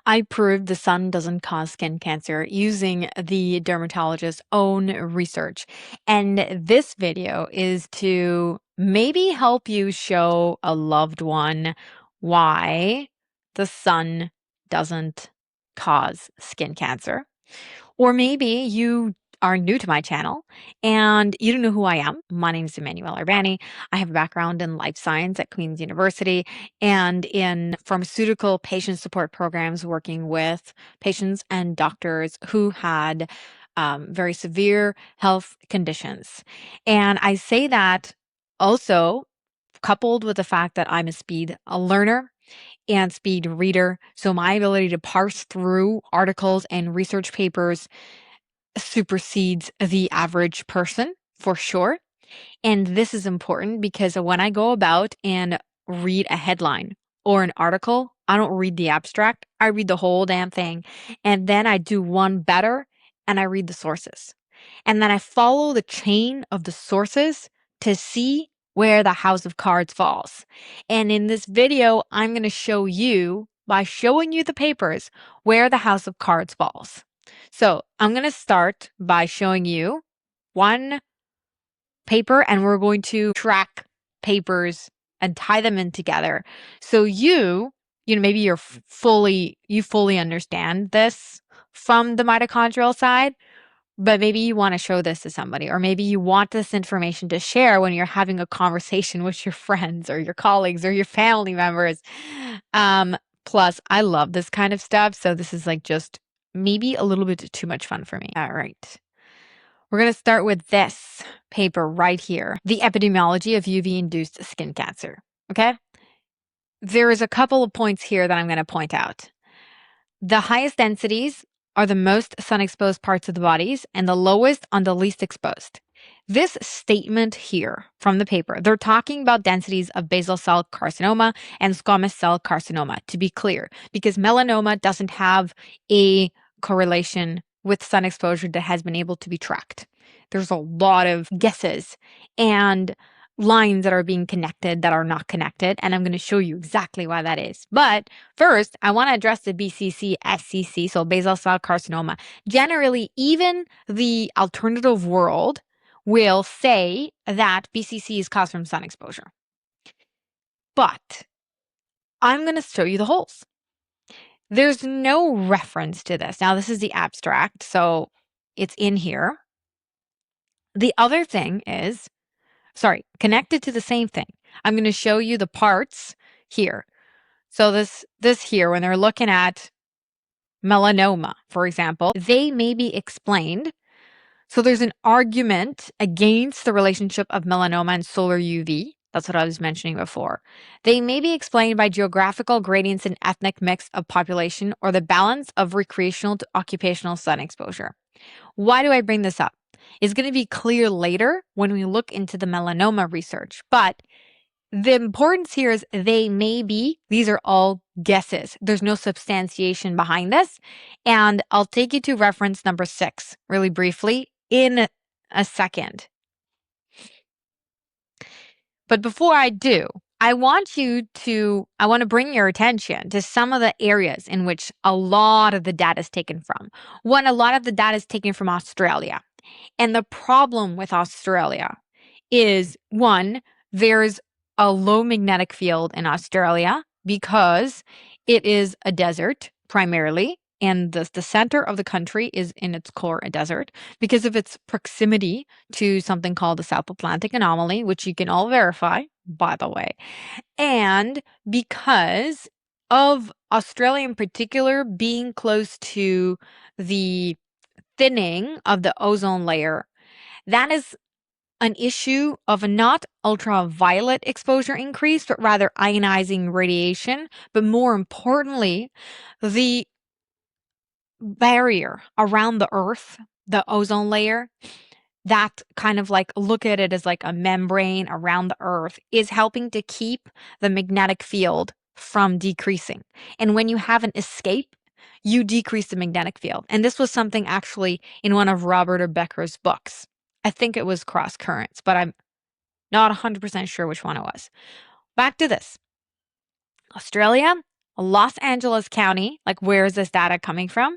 I proved the sun doesn't cause skin cancer using the dermatologist's own research. And this video is to maybe help you show a loved one why the sun doesn't cause skin cancer. Or maybe you are new to my channel and you don't know who I am. My name is Emmanuel Urbani. I have a background in life science at Queen's University and in pharmaceutical patient support programs, working with patients and doctors who had very severe health conditions. And I say that also coupled with the fact that I'm a learner and speed reader. So my ability to parse through articles and research papers supersedes the average person for sure. And this is important because when I go about and read a headline or an article, I don't read the abstract. I read the whole damn thing. And then I do one better and I read the sources. And then I follow the chain of the sources to see where the house of cards falls. And in this video, I'm going to show you, by showing you the papers, where the house of cards falls. So I'm going to start by showing you one paper, and we're going to track papers and tie them in together. So maybe you fully understand this from the mitochondrial side, but maybe you want to show this to somebody, or maybe you want this information to share when you're having a conversation with your friends or your colleagues or your family members. Plus, I love this kind of stuff. So this is like just maybe a little bit too much fun for me. All right. We're going to start with this paper right here, The Epidemiology of UV-Induced Skin Cancer. Okay? There is a couple of points here that I'm going to point out. The highest densities are the most sun-exposed parts of the bodies and the lowest on the least exposed. This statement here from the paper, they're talking about densities of basal cell carcinoma and squamous cell carcinoma, to be clear, because melanoma doesn't have a correlation with sun exposure that has been able to be tracked. There's a lot of guesses and lines that are being connected that are not connected, and I'm going to show you exactly why that is. But first, I want to address the BCC SCC, so basal cell carcinoma. Generally, even the alternative world will say that BCC is caused from sun exposure. But I'm going to show you the holes. There's no reference to this. Now, this is the abstract, so it's in here. The other thing is, connected to the same thing. I'm going to show you the parts here. So this here, when they're looking at melanoma, for example, they may be explained. So there's an argument against the relationship of melanoma and solar UV. That's what I was mentioning before. They may be explained by geographical gradients and ethnic mix of population or the balance of recreational to occupational sun exposure. Why do I bring this up? It's going to be clear later when we look into the melanoma research, but the importance here is these are all guesses. There's no substantiation behind this. And I'll take you to reference number 6 really briefly in a second. But before I do, I want to bring your attention to some of the areas in which a lot of the data is taken from. One, a lot of the data is taken from Australia. And the problem with Australia is, one, there's a low magnetic field in Australia because it is a desert primarily, and the center of the country is in its core a desert because of its proximity to something called the South Atlantic anomaly, which you can all verify, by the way, and because of Australia in particular being close to the thinning of the ozone layer. That is an issue of not ultraviolet exposure increase, but rather ionizing radiation. But more importantly, the barrier around the Earth, the ozone layer, that kind of like look at it as like a membrane around the Earth, is helping to keep the magnetic field from decreasing. And when you have an escape, you decrease the magnetic field. And this was something actually in one of Robert Becker's books. I think it was Cross Currents, but I'm not 100% sure which one it was. Back to this. Australia, Los Angeles County, like where is this data coming from?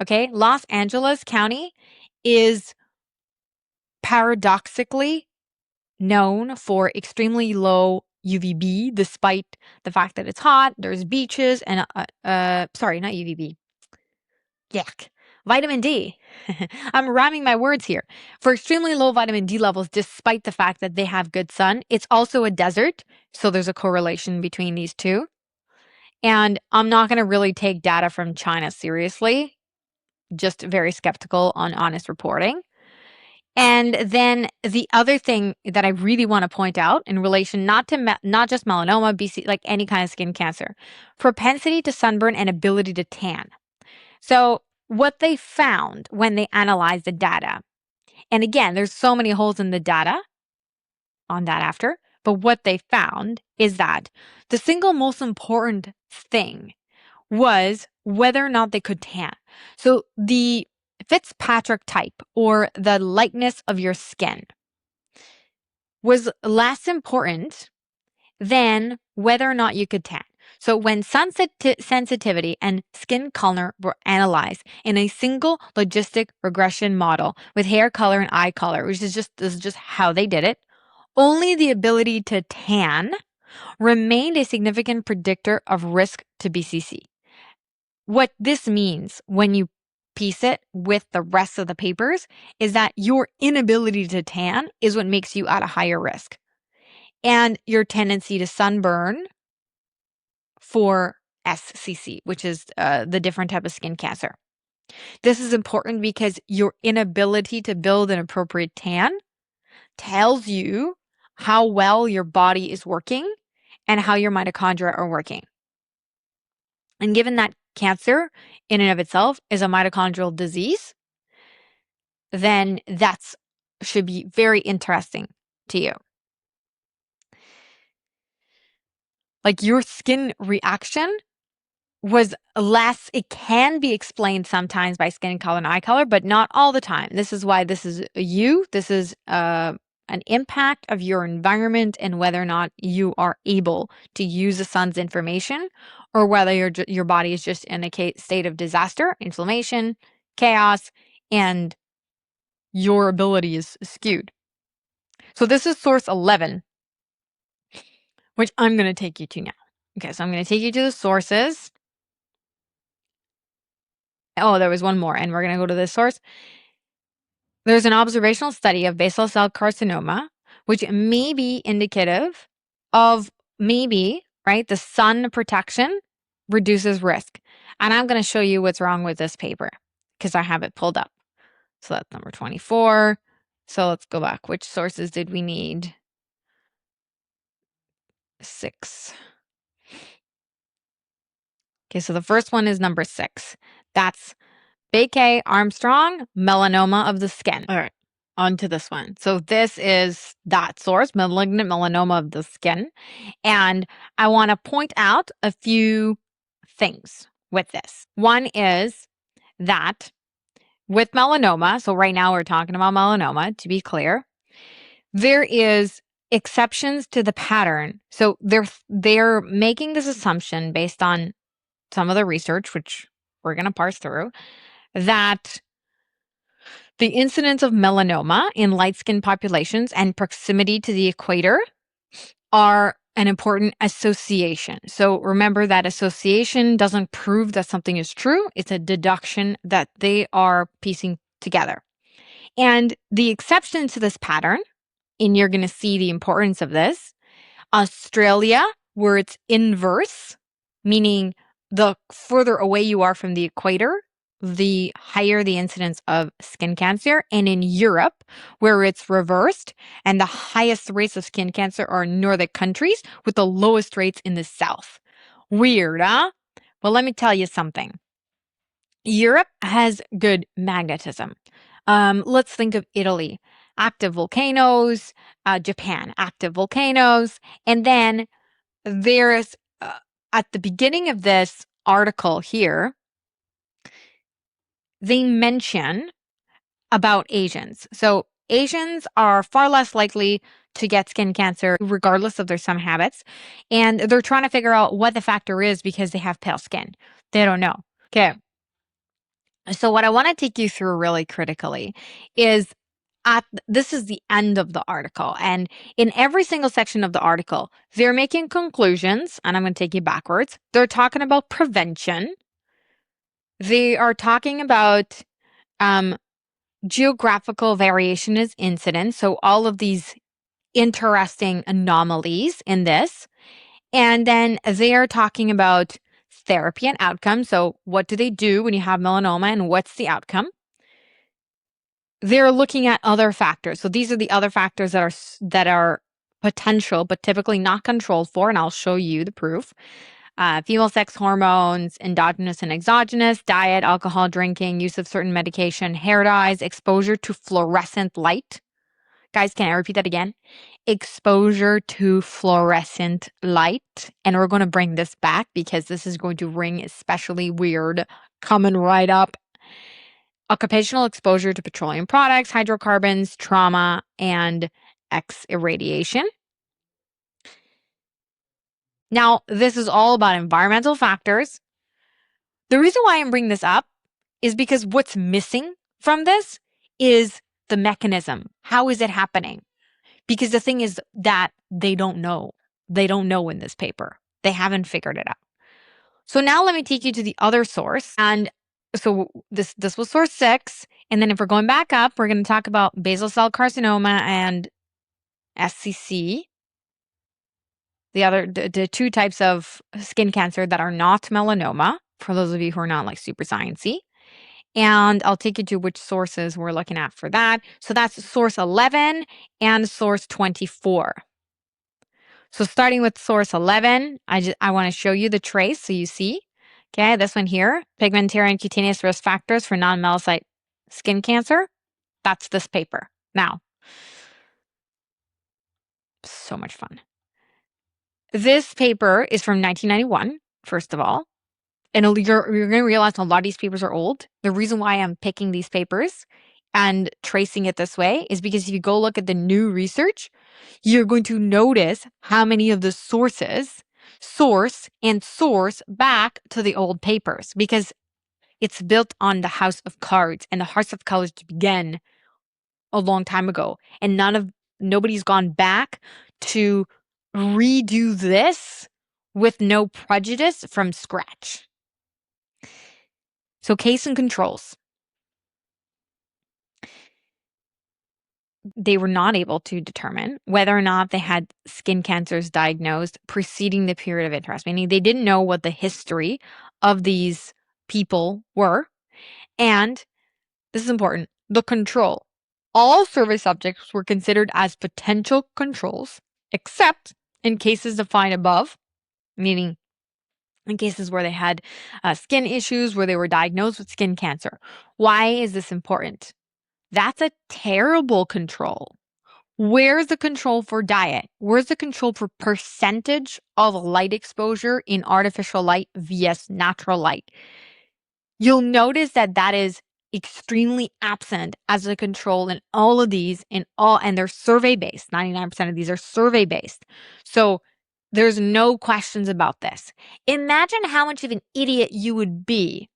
Okay, Los Angeles County is paradoxically known for extremely low UVB, despite the fact that it's hot. There's beaches and sorry, not UVB. Yuck. Vitamin D. I'm rhyming my words here. For extremely low vitamin D levels, despite the fact that they have good sun, it's also a desert. So there's a correlation between these two. And I'm not going to really take data from China seriously, just very skeptical on honest reporting. And then the other thing that I really want to point out in relation not just melanoma, BC, like any kind of skin cancer, propensity to sunburn and ability to tan. So what they found when they analyzed the data, and again, there's so many holes in the data on that after, but what they found is that the single most important thing was whether or not they could tan. So the Fitzpatrick type, or the lightness of your skin, was less important than whether or not you could tan. So when sensitivity and skin color were analyzed in a single logistic regression model with hair color and eye color, which is this is just how they did it, only the ability to tan remained a significant predictor of risk to BCC. What this means when you piece it with the rest of the papers is that your inability to tan is what makes you at a higher risk. And your tendency to sunburn for SCC, which is the different type of skin cancer. This is important because your inability to build an appropriate tan tells you how well your body is working and how your mitochondria are working. And given that cancer in and of itself is a mitochondrial disease, then that should be very interesting to you. Like your skin reaction was less, it can be explained sometimes by skin color and eye color, but not all the time. This is why this is this is an impact of your environment and whether or not you are able to use the sun's information, or whether your body is just in a state of disaster, inflammation, chaos, and your ability is skewed. So this is source 11, which I'm going to take you to now. Okay, so I'm going to take you to the sources. Oh, there was one more, and we're going to go to this source. There's an observational study of basal cell carcinoma, which may be indicative of maybe, right, the sun protection reduces risk. And I'm going to show you what's wrong with this paper because I have it pulled up. So that's number 24. So let's go back. Which sources did we need? 6. Okay, so the first one is number 6. That's K. Armstrong, melanoma of the skin. All right, on to this one. So this is that source, malignant melanoma of the skin. And I want to point out a few things with this. One is that with melanoma, so right now we're talking about melanoma, to be clear, there is exceptions to the pattern. So they're making this assumption based on some of the research, which we're going to parse through, that the incidence of melanoma in light-skinned populations and proximity to the equator are an important association. So remember that association doesn't prove that something is true. It's a deduction that they are piecing together. And the exception to this pattern, and you're going to see the importance of this, Australia, where it's inverse, meaning the further away you are from the equator, the higher the incidence of skin cancer. And in Europe, where it's reversed, and the highest rates of skin cancer are in Nordic countries with the lowest rates in the south. Weird, huh? Well, let me tell you something. Europe has good magnetism. Let's think of Italy. Active volcanoes, Japan, active volcanoes. And then there's, at the beginning of this article here, they mention about Asians. So Asians are far less likely to get skin cancer regardless of their some habits. And they're trying to figure out what the factor is because they have pale skin. They don't know. Okay. So what I want to take you through really critically is this is the end of the article. And in every single section of the article, they're making conclusions, and I'm going to take you backwards. They're talking about prevention. They are talking about geographical variation as incidence. So all of these interesting anomalies in this. And then they are talking about therapy and outcome. So what do they do when you have melanoma and what's the outcome? They're looking at other factors. So these are the other factors that are potential, but typically not controlled for. And I'll show you the proof. Female sex hormones, endogenous and exogenous, diet, alcohol drinking, use of certain medication, hair dyes, exposure to fluorescent light. Guys, can I repeat that again? Exposure to fluorescent light. And we're going to bring this back because this is going to ring especially weird coming right up. Occupational exposure to petroleum products, hydrocarbons, trauma, and X irradiation. Now, this is all about environmental factors. The reason why I'm bringing this up is because what's missing from this is the mechanism. How is it happening? Because the thing is that they don't know. They don't know in this paper. They haven't figured it out. So now let me take you to the other source. And so this was source 6. And then if we're going back up, we're going to talk about basal cell carcinoma and SCC. The two types of skin cancer that are not melanoma, for those of you who are not like super sciencey. And I'll take you to which sources we're looking at for that. So that's source 11 and source 24. So starting with source 11, I want to show you the trace so you see. Okay, this one here, pigmentary and cutaneous risk factors for non-melanocyte skin cancer. That's this paper. Now, so much fun. This paper is from 1991, first of all. And you're going to realize a lot of these papers are old. The reason why I'm picking these papers and tracing it this way is because if you go look at the new research, you're going to notice how many of the source back to the old papers because it's built on the house of cards, and the house of cards began a long time ago. And nobody's gone back to redo this with no prejudice from scratch. So case and controls. They were not able to determine whether or not they had skin cancers diagnosed preceding the period of interest, meaning they didn't know what the history of these people were. And this is important, the control. All survey subjects were considered as potential controls, except in cases defined above, meaning in cases where they had skin issues, where they were diagnosed with skin cancer. Why is this important? That's a terrible control. Where's the control for diet? Where's the control for percentage of light exposure in artificial light vs natural light? You'll notice that is extremely absent as a control in all of these, and they're survey based. 99% of these are survey based. So there's no questions about this. Imagine how much of an idiot you would be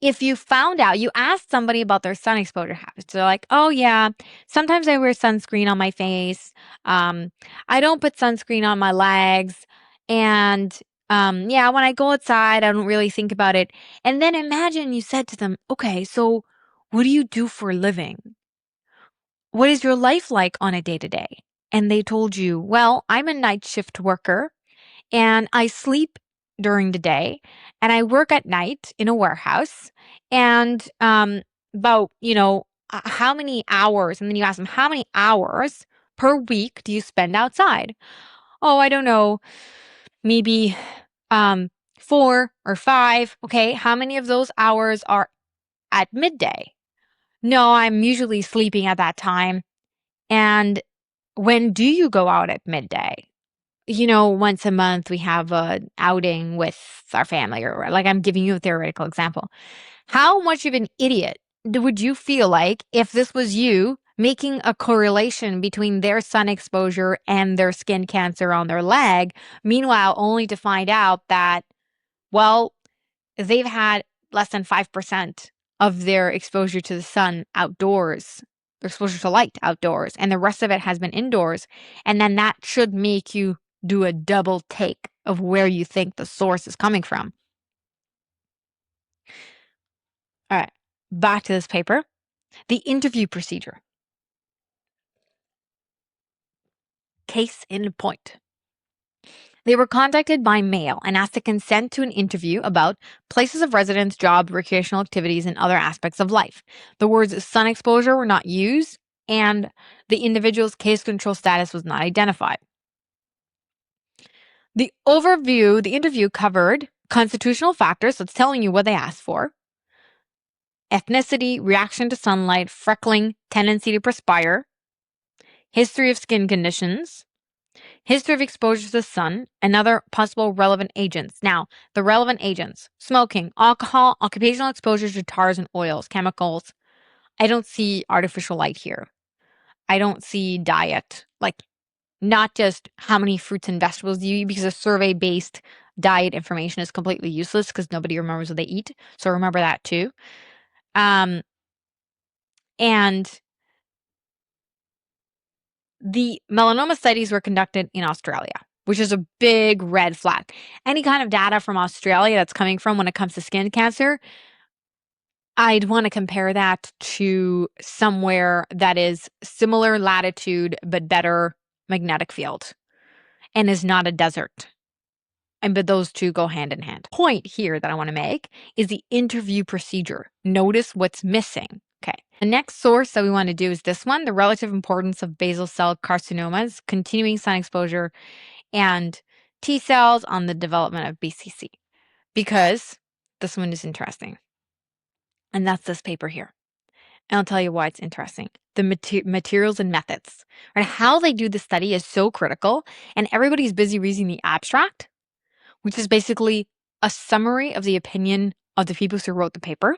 if you found out, you asked somebody about their sun exposure habits. They're like, oh yeah, sometimes I wear sunscreen on my face. I don't put sunscreen on my legs. And yeah, when I go outside, I don't really think about it. And then imagine you said to them, okay, so what do you do for a living? What is your life like on a day to day? And they told you, well, I'm a night shift worker and I sleep during the day and I work at night in a warehouse. And about, how many hours? And then you ask them, how many hours per week do you spend outside? Oh, I don't know, maybe 4 or 5. Okay, how many of those hours are at midday? No, I'm usually sleeping at that time. And when do you go out at midday? Once a month we have an outing with our family, or like I'm giving you a theoretical example. How much of an idiot would you feel like if this was you making a correlation between their sun exposure and their skin cancer on their leg, meanwhile, only to find out that, well, they've had less than 5% of their exposure to the sun outdoors, their exposure to light outdoors, and the rest of it has been indoors. And then that should make you do a double take of where you think the source is coming from. All right, back to this paper. The interview procedure. Case in point. They were contacted by mail and asked to consent to an interview about places of residence, job, recreational activities, and other aspects of life. The words sun exposure were not used, and the individual's case control status was not identified. The interview covered constitutional factors, so it's telling you what they asked for, ethnicity, reaction to sunlight, freckling, tendency to perspire, history of skin conditions, history of exposure to the sun, and other possible relevant agents. Now, the relevant agents: smoking, alcohol, occupational exposure to tars and oils, chemicals. I don't see artificial light here. I don't see diet, like not just how many fruits and vegetables you eat, because a survey-based diet information is completely useless because nobody remembers what they eat. So remember that too. And the melanoma studies were conducted in Australia, which is a big red flag. Any kind of data from Australia that's coming from when it comes to skin cancer, I'd want to compare that to somewhere that is similar latitude but better magnetic field and is not a desert. But those two go hand in hand. Point here that I want to make is the interview procedure. Notice what's missing. Okay. The next source that we want to do is this one: the relative importance of basal cell carcinomas, continuing sun exposure, and T cells on the development of BCC. Because this one is interesting. And that's this paper here. And I'll tell you why it's interesting. The materials and methods, right? How they do the study is so critical, and everybody's busy reading the abstract, which is basically a summary of the opinion of the people who wrote the paper.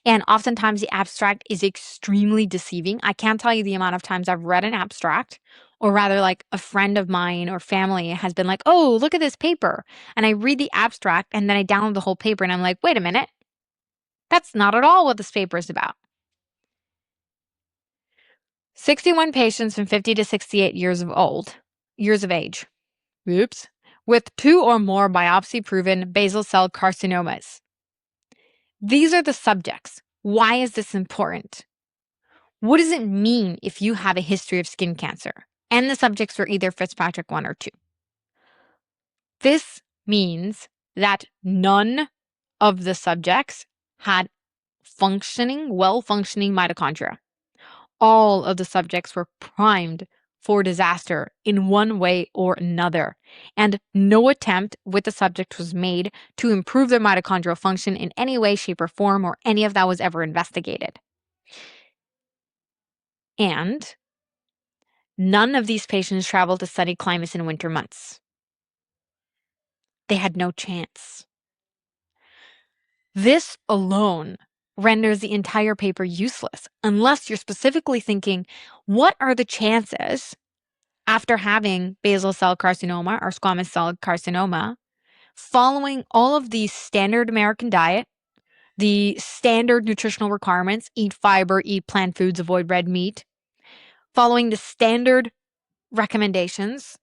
And oftentimes the abstract is extremely deceiving. I can't tell you the amount of times I've read an abstract, or rather like a friend of mine or family has been like, oh, look at this paper. And I read the abstract and then I download the whole paper and I'm like, wait a minute. That's not at all what this paper is about. 61 patients from 50 to 68 years of age. Oops. With 2 or more biopsy-proven basal cell carcinomas. These are the subjects. Why is this important? What does it mean if you have a history of skin cancer? And the subjects were either Fitzpatrick 1 or 2. This means that none of the subjects had well-functioning mitochondria. All of the subjects were primed for disaster in one way or another, and no attempt with the subject was made to improve their mitochondrial function in any way, shape, or form, or any of that was ever investigated. And none of these patients traveled to sunny climates in winter months. They had no chance. This alone renders the entire paper useless unless you're specifically thinking, what are the chances after having basal cell carcinoma or squamous cell carcinoma, following all of the standard American diet, the standard nutritional requirements: eat fiber, eat plant foods, avoid red meat, following the standard recommendations: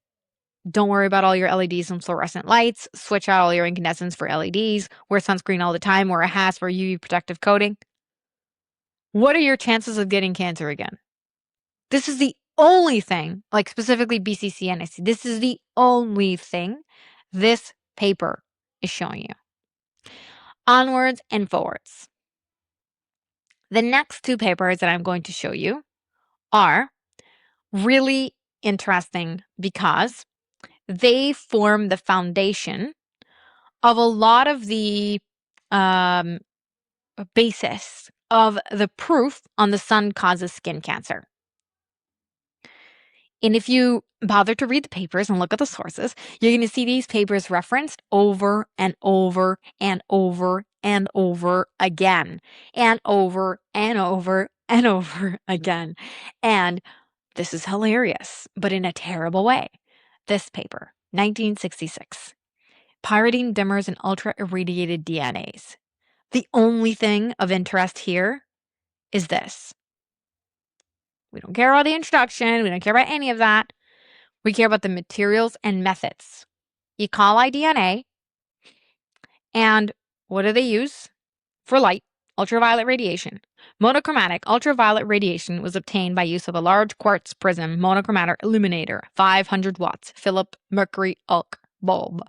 don't worry about all your LEDs and fluorescent lights, switch out all your incandescents for LEDs, wear sunscreen all the time, wear a hat for UV protective coating. What are your chances of getting cancer again? This is the only thing, like specifically BCC and NIC, this is the only thing this paper is showing you. Onwards and forwards. The next 2 papers that I'm going to show you are really interesting because they form the foundation of a lot of the basis of the proof on the sun causes skin cancer. And if you bother to read the papers and look at the sources, you're going to see these papers referenced over and over and over and over again, and over and over and over again. And this is hilarious, but in a terrible way. This paper, 1966, pyridine dimers and ultra irradiated DNAs. The only thing of interest here is this. We don't care about the introduction. We don't care about any of that. We care about the materials and methods. E. coli DNA. And what do they use? For light, ultraviolet radiation. Monochromatic ultraviolet radiation was obtained by use of a large quartz prism monochromatic illuminator, 500 watts, Philip Mercury Ulk bulb.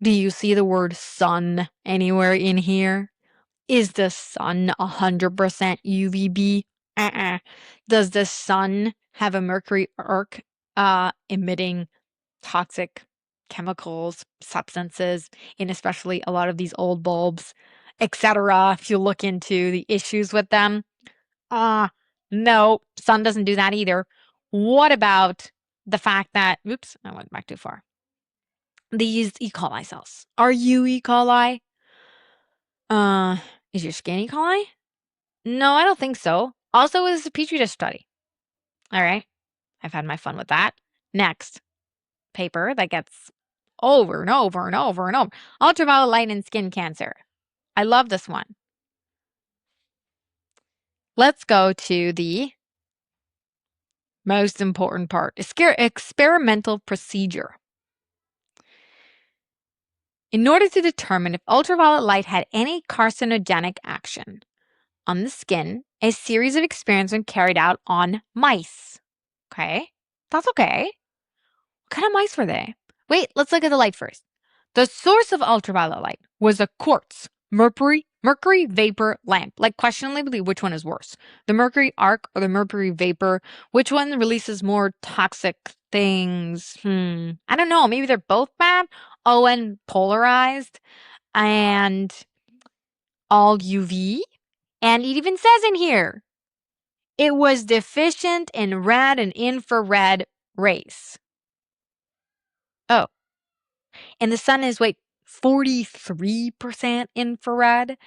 Do you see the word sun anywhere in here? Is the sun 100% UVB? Does the sun have a mercury arc emitting toxic chemicals, substances in especially a lot of these old bulbs, etc.? If you look into the issues with them, no, sun doesn't do that either. What about the fact that, oops, I went back too far. These E. coli cells. Are you E. coli? Is your skin E. coli? No, I don't think so. Also, it was a petri dish study. All right. I've had my fun with that. Next paper that gets over and over and over and over. Ultraviolet light and skin cancer. I love this one. Let's go to the most important part. Experimental procedure. In order to determine if ultraviolet light had any carcinogenic action on the skin, a series of experiments were carried out on mice. Okay, that's okay. What kind of mice were they? Wait, let's look at the light first. The source of ultraviolet light was a quartz mercury vapor lamp. Like, questionably, which one is worse? The mercury arc or the mercury vapor? Which one releases more toxic things? I don't know. Maybe they're both bad. Oh, and polarized and all UV. And it even says in here, it was deficient in red and infrared rays. Oh, and the sun is, 43% infrared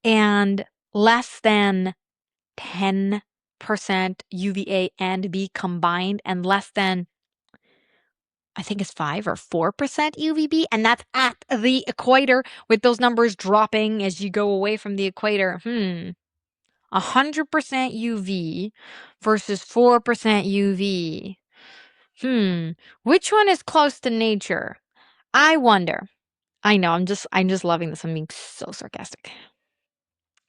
and less than 10% UVA and B combined, and less than, I think it's 5 or 4% UVB, and that's at the equator, with those numbers dropping as you go away from the equator. 100% UV versus 4% UV. Which one is close to nature? I wonder. I know, I'm just loving this. I'm being so sarcastic.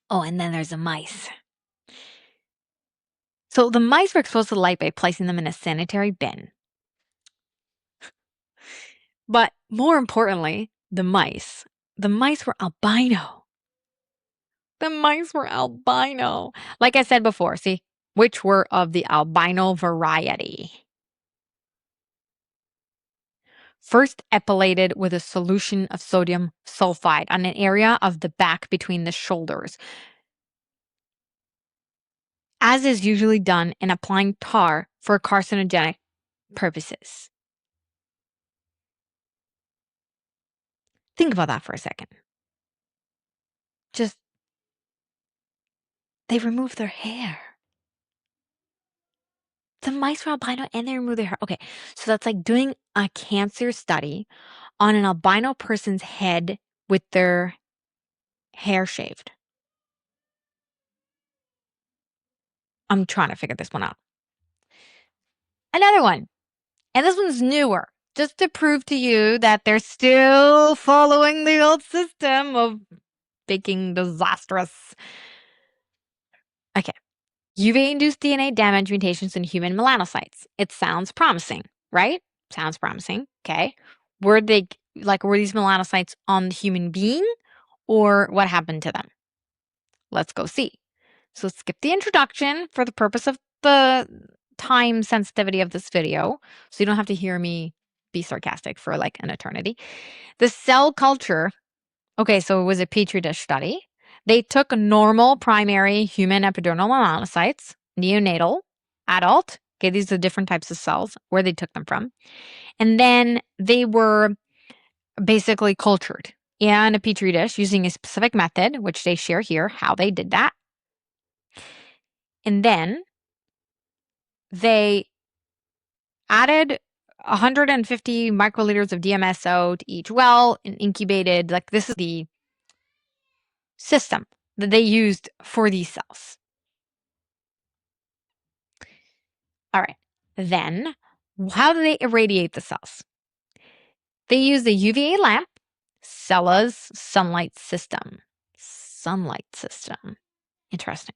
Oh, and then there's the mice. So the mice were exposed to the light by placing them in a sanitary bin. But more importantly, the mice were albino. The mice were albino. Like I said before, see, which were of the albino variety. First epilated with a solution of sodium sulfide on an area of the back between the shoulders, as is usually done in applying tar for carcinogenic purposes. Think about that for a second. Just, they remove their hair. The mice were albino and they remove their hair. Okay, so that's like doing a cancer study on an albino person's head with their hair shaved. I'm trying to figure this one out. Another one, and this one's newer, just to prove to you that they're still following the old system of making disastrous. Okay. UV-induced DNA damage mutations in human melanocytes. It sounds promising, right? Sounds promising. Okay. Were these melanocytes on the human being, or what happened to them? Let's go see. So skip the introduction for the purpose of the time sensitivity of this video, so you don't have to hear me be sarcastic for like an eternity. The cell culture. Okay, so it was a petri dish study. They took normal primary human epidermal melanocytes, neonatal, adult. Okay, these are different types of cells, where they took them from. And then they were basically cultured in a petri dish using a specific method, which they share here, how they did that. And then they added 150 microliters of DMSO to each well and incubated. Like, this is the system that they used for these cells. All right. Then, how do they irradiate the cells? They use the UVA lamp, Cella's sunlight system. Sunlight system. Interesting.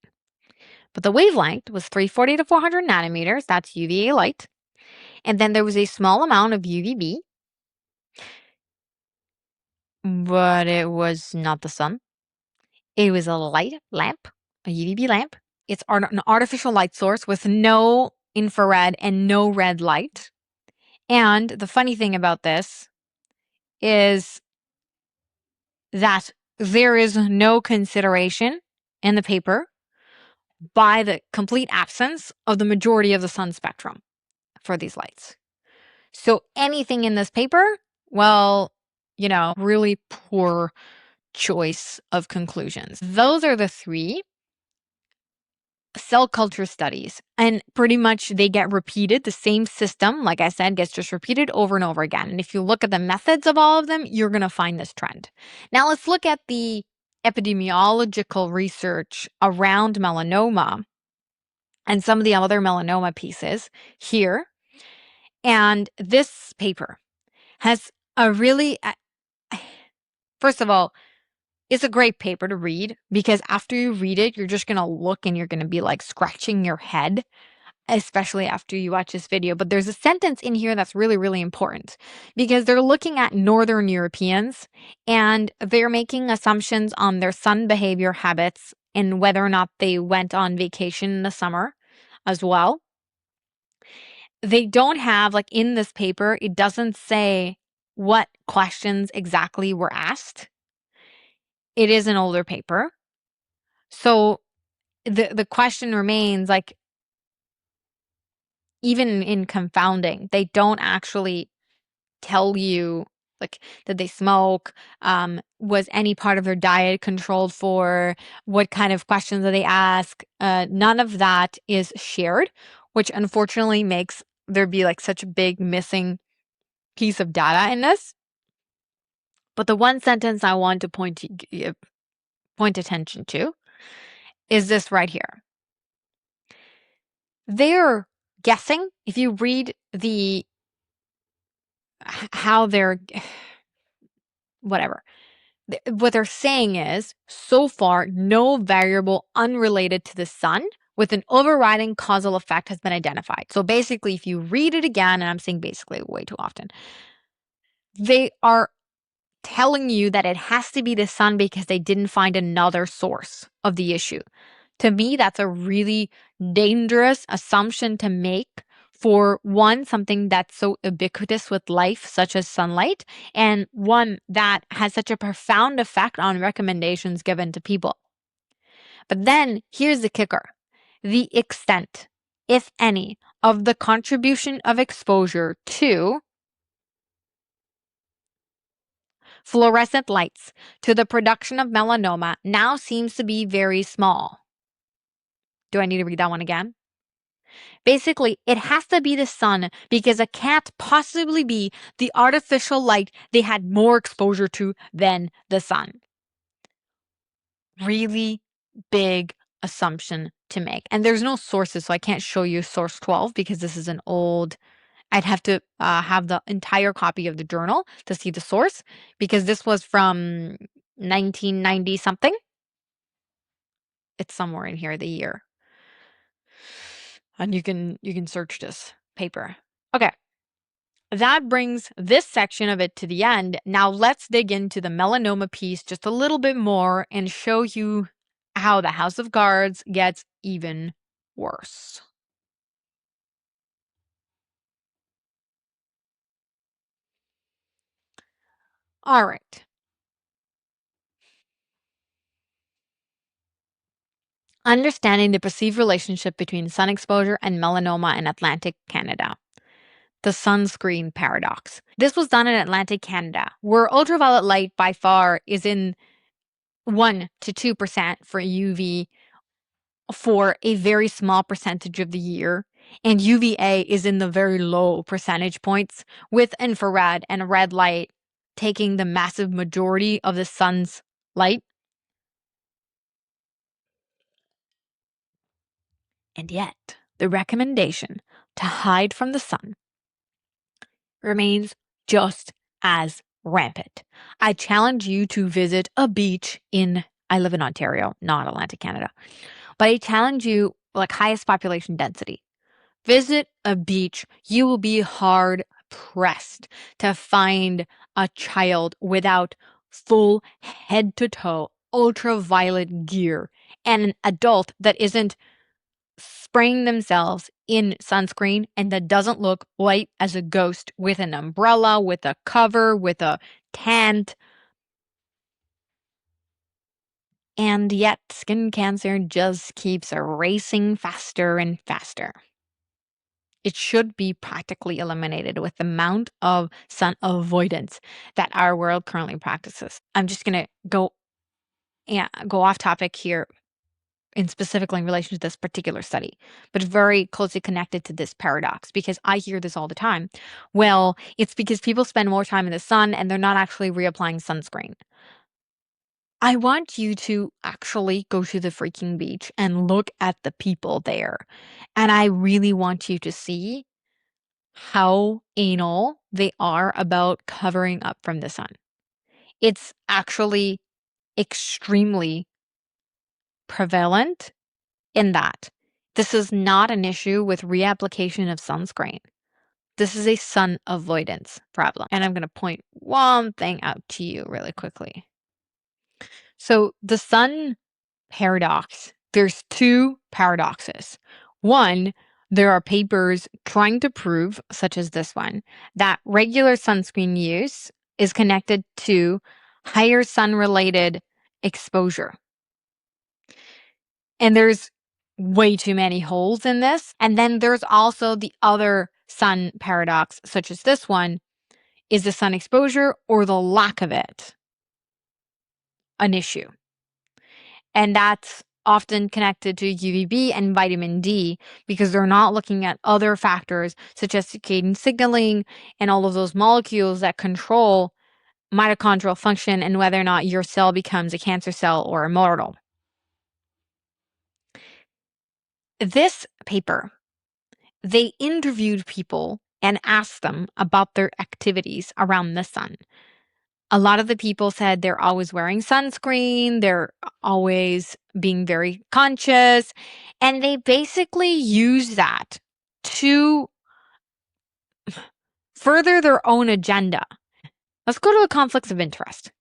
But the wavelength was 340 to 400 nanometers. That's UVA light. And then there was a small amount of UVB, but it was not the sun. It was a light lamp, a UVB lamp. It's an artificial light source with no infrared and no red light. And the funny thing about this is that there is no consideration in the paper by the complete absence of the majority of the sun spectrum for these lights. So anything in this paper, well, really poor choice of conclusions. Those are the 3 cell culture studies, and pretty much they get repeated. The same system, like I said, gets just repeated over and over again. And if you look at the methods of all of them, you're going to find this trend. Now let's look at the epidemiological research around melanoma and some of the other melanoma pieces here. And this paper has a really, first of all, it's a great paper to read, because after you read it, you're just going to look and you're going to be like scratching your head, especially after you watch this video. But there's a sentence in here that's really, really important, because they're looking at Northern Europeans and they're making assumptions on their sun behavior habits and whether or not they went on vacation in the summer as well. They don't have, like in this paper, it doesn't say what questions exactly were asked. It is an older paper. So the question remains, like, even in confounding, they don't actually tell you, like, did they smoke? Was any part of their diet controlled for? What kind of questions do they ask? None of that is shared, which unfortunately makes there be like such a big missing piece of data in this. But the one sentence I want to point attention to is this right here. They're guessing, if you read how they're, whatever, what they're saying is, so far, no variable unrelated to the sun with an overriding causal effect has been identified. So basically, if you read it again, and I'm saying basically way too often, they are telling you that it has to be the sun because they didn't find another source of the issue. To me, that's a really dangerous assumption to make for one, something that's so ubiquitous with life, such as sunlight, and one that has such a profound effect on recommendations given to people. But then here's the kicker: the extent, if any, of the contribution of exposure to fluorescent lights to the production of melanoma now seems to be very small. Do I need to read that one again? Basically, it has to be the sun because it can't possibly be the artificial light they had more exposure to than the sun. Really big assumption to make. And there's no sources, so I can't show you source 12 because this is an old, I'd have to have the entire copy of the journal to see the source, because this was from 1990 something. It's somewhere in here, the year. And you can search this paper. Okay. That brings this section of it to the end. Now let's dig into the melanoma piece just a little bit more and show you how the House of Cards gets even worse. All right. Understanding the perceived relationship between sun exposure and melanoma in Atlantic Canada. the sunscreen paradox. This was done in Atlantic Canada, where ultraviolet light by far is in 1 to 2% for UV for a very small percentage of the year, and UVA is in the very low percentage points, with infrared and red light taking the massive majority of the sun's light. And yet, the recommendation to hide from the sun remains just as rampant. I challenge you to visit a beach I live in Ontario, not Atlantic Canada, but I challenge you, like, highest population density. Visit a beach. You will be hard pressed to find a child without full head to toe ultraviolet gear and an adult that isn't spraying themselves in sunscreen and that doesn't look white as a ghost with an umbrella, with a cover, with a tent. And yet, skin cancer just keeps racing faster and faster. It should be practically eliminated with the amount of sun avoidance that our world currently practices. I'm just going to go off topic here in specifically in relation to this particular study, but very closely connected to this paradox because I hear this all the time. Well, it's because people spend more time in the sun and they're not actually reapplying sunscreen. I want you to actually go to the freaking beach and look at the people there. And I really want you to see how anal they are about covering up from the sun. It's actually extremely prevalent in that this is not an issue with reapplication of sunscreen. This is a sun avoidance problem. And I'm going to point one thing out to you really quickly. So the sun paradox, there's two paradoxes. One, there are papers trying to prove, such as this one, that regular sunscreen use is connected to higher sun-related exposure. And there's way too many holes in this. And then there's also the other sun paradox, such as this one. Is the sun exposure or the lack of it an issue? And that's often connected to UVB and vitamin D because they're not looking at other factors such as circadian signaling and all of those molecules that control mitochondrial function and whether or not your cell becomes a cancer cell or immortal. This paper, they interviewed people and asked them about their activities around the sun. A lot of the people said they're always wearing sunscreen, they're always being very conscious, and they basically use that to further their own agenda. Let's go to the conflicts of interest.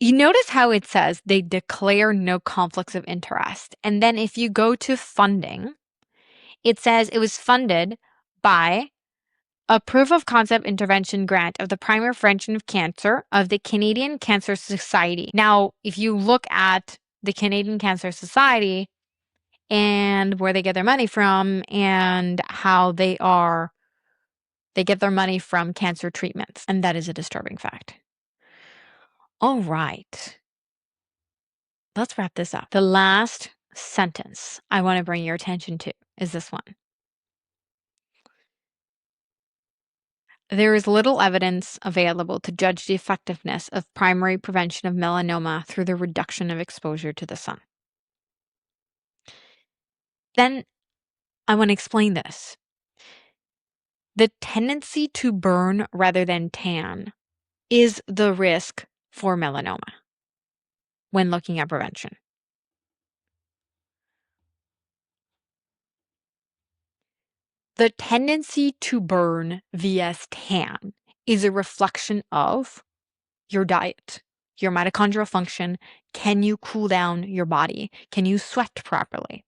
You notice how it says they declare no conflicts of interest. And then if you go to funding, it says it was funded by a proof of concept intervention grant of the primary prevention of cancer of the Canadian Cancer Society. Now, if you look at the Canadian Cancer Society and where they get their money from and how they get their money from cancer treatments, and that is a disturbing fact. All right. Let's wrap this up. The last sentence I want to bring your attention to is this one. There is little evidence available to judge the effectiveness of primary prevention of melanoma through the reduction of exposure to the sun. Then I want to explain this. The tendency to burn rather than tan is the risk for melanoma when looking at prevention. The tendency to burn vs tan is a reflection of your diet, your mitochondrial function. Can you cool down your body? Can you sweat properly?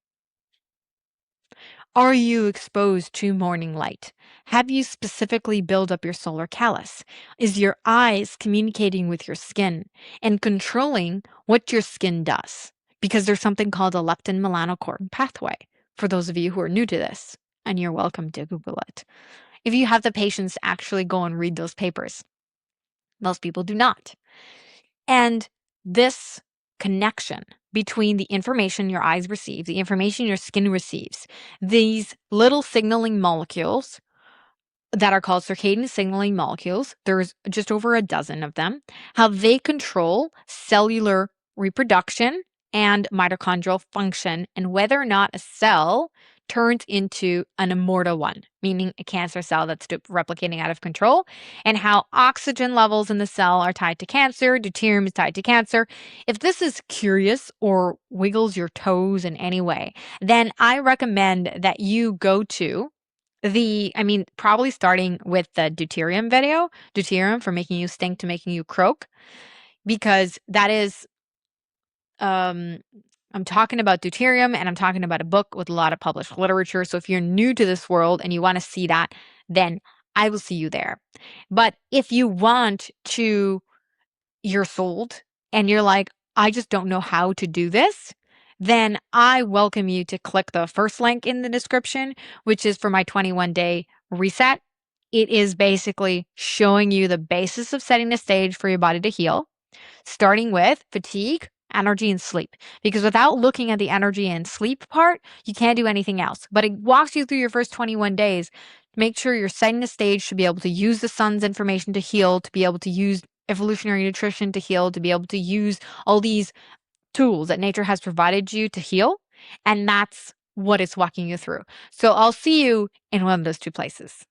Are you exposed to morning light? Have you specifically built up your solar callus? Is your eyes communicating with your skin and controlling what your skin does? Because there's something called a leptin melanocortin pathway, for those of you who are new to this. and you're welcome to Google it. If you have the patience to actually go and read those papers, most people do not. And this connection between the information your eyes receive, the information your skin receives, these little signaling molecules that are called circadian signaling molecules, there's just over a dozen of them, how they control cellular reproduction and mitochondrial function, and whether or not a cell turns into an immortal one, meaning a cancer cell that's replicating out of control, and how oxygen levels in the cell are tied to cancer, deuterium is tied to cancer. If this is curious or wiggles your toes in any way, then I recommend that you go to probably starting with the deuterium video, deuterium for making you stink to making you croak, because that is, um, I'm talking about deuterium and I'm talking about a book with a lot of published literature. So if you're new to this world and you want to see that, then I will see you there. But if you want to, you're sold and you're like, I just don't know how to do this, then I welcome you to click the first link in the description, which is for my 21-day reset. It is basically showing you the basis of setting the stage for your body to heal, starting with fatigue, energy, and sleep. Because without looking at the energy and sleep part, you can't do anything else. But it walks you through your first 21 days. Make sure you're setting the stage to be able to use the sun's information to heal, to be able to use evolutionary nutrition to heal, to be able to use all these tools that nature has provided you to heal. And that's what it's walking you through. So I'll see you in one of those two places.